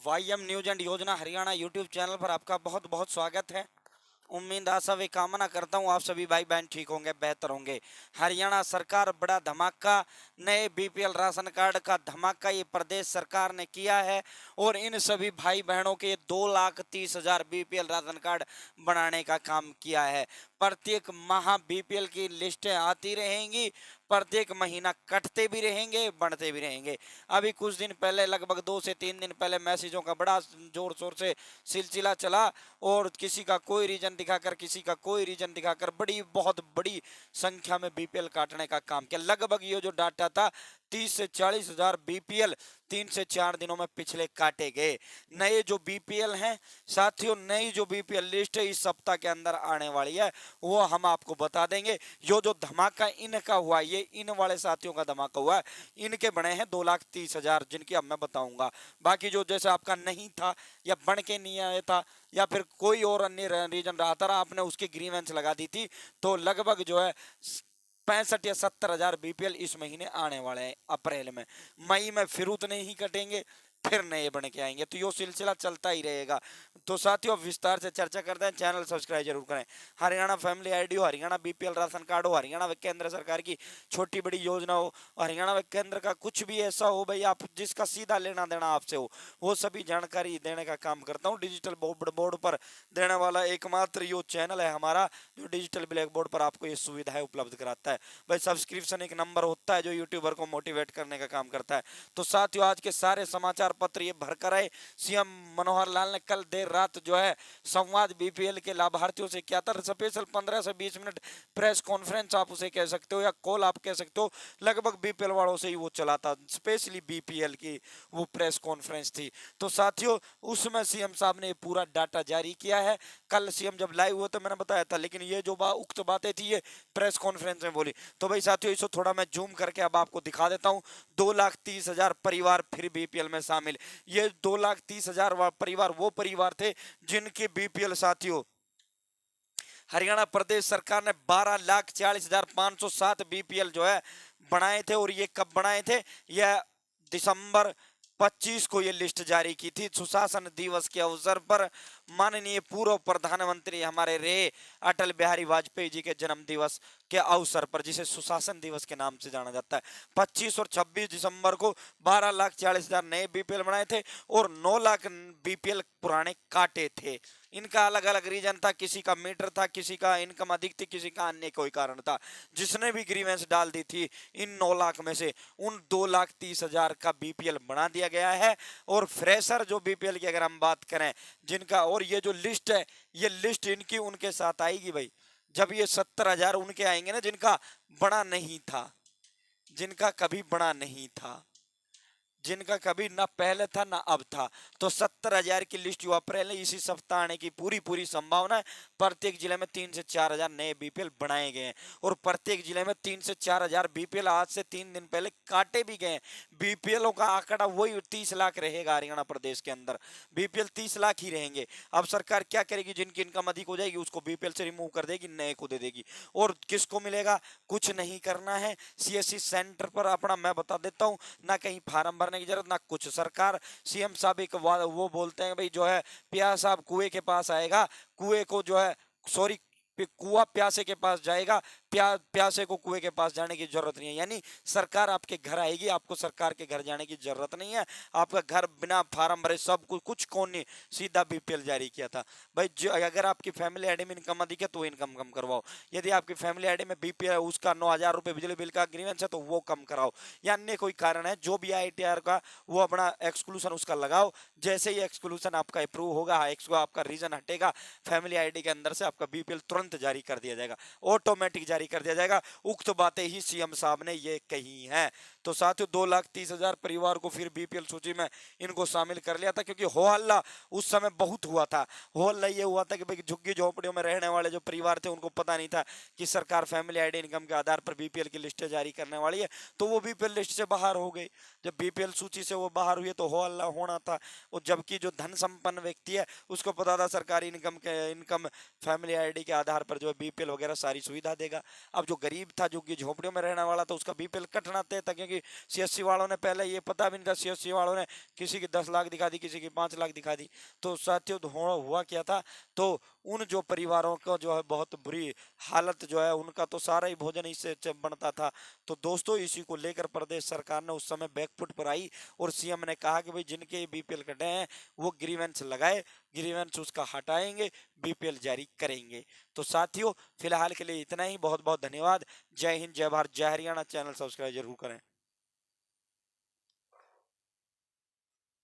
वाईएम news and योजना Haryana YouTube channel पर आपका बहुत बहुत स्वागत है। उम्मीद आशा व कामना करता हूं आप सभी भाई बहन ठीक होंगे, बेहतर होंगे। हरियाणा सरकार बड़ा धमाका, नए बीपीएल राशन कार्ड का धमाका ये प्रदेश सरकार ने किया है और इन सभी भाई बहनों के 2,30,000 बीपीएल राशन कार्ड बनाने का काम किया है। प्रत्येक माह बीपीएल की लिस्टें आती रहेंगी, प्रत्येक महीना कटते भी रहेंगे, बढ़ते भी रहेंगे। अभी कुछ दिन पहले, लगभग 2 से 3 दिन पहले मैसेजों का बड़ा जोर शोर से सिलसिला चला और किसी का कोई रीजन दिखाकर, किसी का कोई रीजन दिखाकर बहुत बड़ी संख्या में बीपीएल काटने का काम किया। लगभग ये जो डाटा था 30 से 40 हजार बीपीएल 3 से 4 दिनों में पिछले काटे गए। नए जो बीपीएल हैं साथियों, नई जो बीपीएल लिस्ट है इस सप्ताह के अंदर आने वाली है, वो हम आपको बता देंगे। यो जो धमाका इनका हुआ, ये इन वाले साथियों का धमाका हुआ है। इनके बने हैं 2,30,000, जिनकी अब मैं बताऊंगा। बाकी जो जैसे आपका नहीं था या बन के नहीं आया था या फिर कोई और अन्य रीजन रहा था, आपने उसकी ग्रीवेंस लगा दी थी, तो लगभग जो है 65 या 70 हजार बीपीएल इस महीने आने वाले हैं। अप्रैल में, मई में फिर उतने ही कटेंगे, फिर नए बन के आएंगे, तो ये सिलसिला चलता ही रहेगा। तो साथियों विस्तार से चर्चा करते हैं, चैनल सब्सक्राइब जरूर करें। हरियाणा फैमिली आईडी हो, हरियाणा बीपीएल राशन कार्ड हो, हरियाणा व केंद्र सरकार की छोटी बड़ी योजना हो, हरियाणा व केंद्र का कुछ भी ऐसा हो भाई, आप जिसका सीधा लेना देना आपसे हो, वो सभी जानकारी देने का काम करता हूँ। डिजिटल बोर्ड पर देने वाला एकमात्र यो चैनल है हमारा, जो डिजिटल ब्लैक बोर्ड पर आपको ये सुविधाएं उपलब्ध कराता है। भाई सब्सक्रिप्शन एक नंबर होता है जो यूट्यूबर को मोटिवेट करने का काम करता है। तो साथियों आज के सारे समाचार पत्र ये भरकर आए। सीएम मनोहर लाल ने कल देर रात जो है संवाद बीपीएल के लाभार्थियों से किया था। स्पेशल 15 से 20 मिनट प्रेस कॉन्फ्रेंस आप उसे कह सकते हो या कॉल आप कह सकते हो, लगभग बीपीएल वालों से ही वो चला था। स्पेशली बीपीएल की वो प्रेस कॉन्फ्रेंस थी। तो साथियों उसमें सीएम साहब ने पूरा डाटा जारी किया है। कल सीएम जब लाइव हुआ तो मैंने बताया था, लेकिन ये जो उक्त बातें थी ये प्रेस कॉन्फ्रेंस में बोली। तो भाई साथियों इसको थोड़ा मैं जूम करके अब आपको दिखा देता हूं। 2,30,000 परिवार फिर बीपीएल में शामिल। ये 2,30,000 परिवार वो परिवार थे जिनके बीपीएल साथियों हरियाणा प्रदेश सरकार ने 12,40,507 बीपीएल जो है बनाए थे। और ये कब बनाए थे? यह दिसंबर 25 को ये लिस्ट जारी की थी, सुशासन दिवस के अवसर पर। माननीय पूर्व प्रधानमंत्री हमारे रहे अटल बिहारी वाजपेयी जी के जन्म दिवस के अवसर पर, जिसे सुशासन दिवस के नाम से जाना जाता है। 25 और 26 दिसंबर को 12,40,000 नए बीपीएल बनाए थे और 9 लाख बीपीएल पुराने काटे थे। इनका अलग अलग रीजन था, किसी का मीटर था, किसी का इनकम अधिक थी, किसी का अन्य कोई कारण था। जिसने भी ग्रीवेंस डाल दी थी, इन 9 लाख में से उन 2,30,000 का बीपीएल बना दिया गया है। और फ्रेशर जो बीपीएल की अगर हम बात करें जिनका, और ये जो लिस्ट है ये लिस्ट इनकी उनके साथ आएगी भाई, जब ये 70,000 उनके आएंगे ना जिनका बड़ा नहीं था, जिनका कभी बड़ा नहीं था, जिनका कभी ना पहले था ना अब था। तो 70,000 की लिस्ट जो अप्रैल में इसी सप्ताह आने की पूरी संभावना है। प्रत्येक जिले में 3 से 4,000 नए बीपीएल बनाए गए हैं और प्रत्येक जिले में 3 से 4,000 बीपीएल आज से 3 दिन पहले काटे भी गए। बीपीएल का आंकड़ा वही 30 लाख रहेगा हरियाणा प्रदेश के अंदर, बीपीएल 30 लाख ही रहेंगे। अब सरकार क्या करेगी? जिनकी इनकम अधिक हो जाएगी उसको बीपीएल से रिमूव कर देगी, नए को दे देगी। और किसको मिलेगा? कुछ नहीं करना है, सीएससी सेंटर पर अपना मैं बता देता हूँ, ना कहीं फार्म भरने की जरूरत ना कुछ। सरकार सीएम साहब एक वो बोलते हैं भाई जो है प्यासा साहब कुएं के पास आएगा, कुएं को जो है सॉरी कुआ प्यासे के पास जाएगा, प्यासे को कुएं के पास जाने की जरूरत नहीं है। यानी सरकार आपके घर आएगी, आपको सरकार के घर जाने की जरूरत नहीं है। आपका घर बिना फार्म भरे सब कुछ कौन ने सीधा बीपीएल जारी किया था भाई। अगर आपकी फैमिली आईडी में इनकम अधिक है तो इनकम कम करवाओ। यदि आपकी फैमिली आईडी में बीपीएल उसका 9,000 रुपए बिजली बिल का ग्रीवेंस है तो वो कम कराओ, या अन्य कोई कारण है जो भी आईटीआर का वो अपना एक्सक्लूसन उसका लगाओ। जैसे ही एक्सक्लूसन आपका अप्रूव होगा, आपका रीजन हटेगा, फैमिली आईडी के अंदर से आपका बीपीएल तुरंत जारी कर दिया जाएगा, ऑटोमेटिक जारी कर दिया जाएगा। उक्त बातें ही सीएम साहब ने ये कही हैं। तो साथियों 2,30,000 परिवार को फिर बीपीएल सूची में इनको शामिल कर लिया था, क्योंकि हो हल्ला उस समय बहुत हुआ था। हो हल्ला ये हुआ था कि भाई झुग्गी झोपड़ियों में रहने वाले जो परिवार थे उनको पता नहीं था कि सरकार फैमिली आईडी इनकम के आधार पर बीपीएल की लिस्टें जारी करने वाली है, तो वो बीपीएल लिस्ट से बाहर हो गए। जब बीपीएल सूची से वो बाहर हुए तो हो हल्ला होना था। और जबकि जो धन संपन्न व्यक्ति है उसको पता था सरकारी इनकम फैमिली आईडी के आधार पर जो है बीपीएल वगैरह सारी सुविधा देगा, अब जो गरीब था, जो कि झोपड़ियों में रहने वाला था, उसका बीपीएल कटना तय था, क्योंकि सीएससी वालों ने पहले ये पता भी नहीं था, सीएससी वालों ने किसी की 10 लाख दिखा दी, किसी की 5 लाख दिखा दी। तो साथियों हुआ क्या था, तो उन जो परिवारों का जो है बहुत बुरी हालत जो है, उनका तो सारा ही भोजन इससे बनता था। तो दोस्तों इसी को लेकर प्रदेश सरकार ने उस समय बैकफुट पर आई और सीएम ने कहा कि भाई जिनके बीपीएल कटे हैं वो ग्रीवेंस लगाए, ग्रीवेंस उसका हटाएंगे, बीपीएल जारी करेंगे। तो साथियों फिलहाल के लिए इतना ही। बहुत बहुत धन्यवाद। जय हिंद, जय भारत, जय हरियाणा। चैनल सब्सक्राइब जरूर करें।